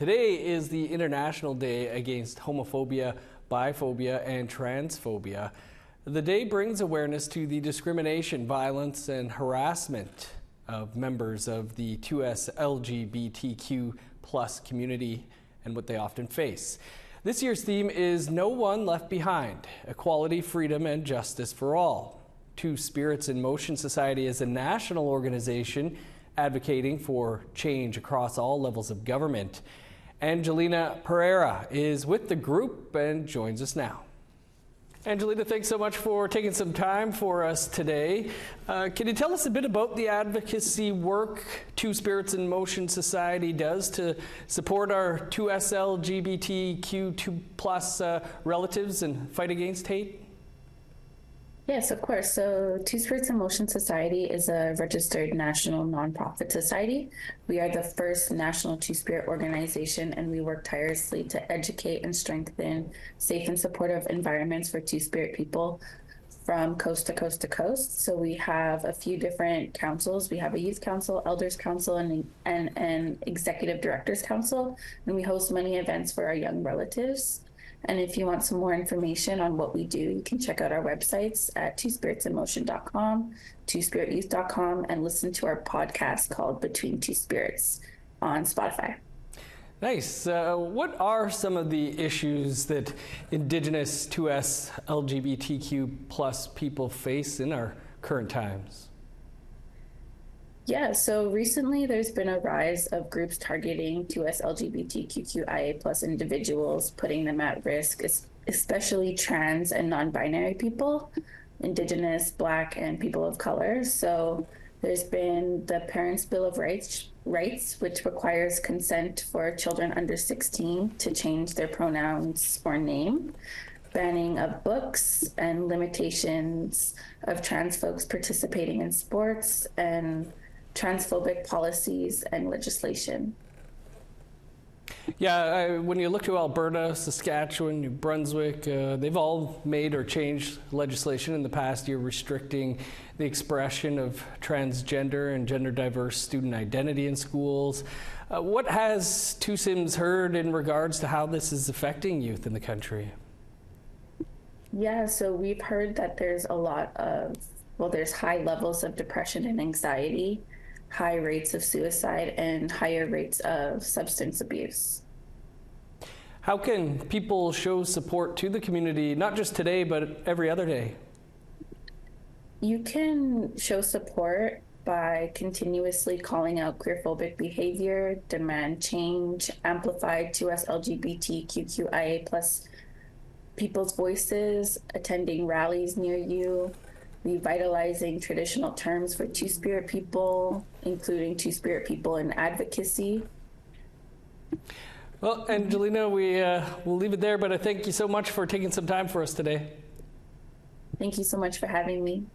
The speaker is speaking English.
Today is the International Day Against Homophobia, Biphobia, and Transphobia. The day brings awareness to the discrimination, violence, and harassment of members of the 2SLGBTQ plus community and what they often face. This year's theme is No One Left Behind, Equality, Freedom, and Justice for All. Two Spirits in Motion Society is a national organization advocating for change across all levels of government. Angelina Perea is with the group and joins us now. Angelina, thanks so much for taking some time for us today. Can you tell us a bit about the advocacy work Two Spirits in Motion Society does to support our 2SLGBTQ2+ relatives and fight against hate? Yes, of course. So Two Spirits in Motion Society is a registered national nonprofit society. We are the first national Two-Spirit organization, and we work tirelessly to educate and strengthen safe and supportive environments for Two-Spirit people from coast to coast to coast. So we have a few different councils. We have a youth council, elders council, and an executive directors council, and we host many events for our young relatives. And if you want some more information on what we do, you can check out our websites at twospiritsinmotion.com, twospirityouth.com, and listen to our podcast called Between Two Spirits on Spotify. Nice. What are some of the issues that Indigenous 2S LGBTQ plus people face in our current times? Yeah, so recently there's been a rise of groups targeting 2S LGBTQIA plus individuals, putting them at risk, especially trans and non-binary people, Indigenous, Black, and people of color. So there's been the Parents' Bill of Rights, which requires consent for children under 16 to change their pronouns or name, banning of books and limitations of trans folks participating in sports, and transphobic policies and legislation. Yeah, when you look to Alberta, Saskatchewan, New Brunswick, they've all made or changed legislation in the past year restricting the expression of transgender and gender diverse student identity in schools. What has Two Sims heard in regards to how this is affecting youth in the country? Yeah, so we've heard that there's a lot of, there's high levels of depression and anxiety, high rates of suicide, and higher rates of substance abuse. How can people show support to the community, not just today, but every other day? You can show support by continuously calling out queerphobic behavior, demand change, amplify 2S LGBTQIA plus people's voices, attending rallies near you, revitalizing traditional terms for Two-Spirit people, including Two-Spirit people in advocacy. Well, Angelina, we'll leave it there, but I thank you so much for taking some time for us today. Thank you so much for having me.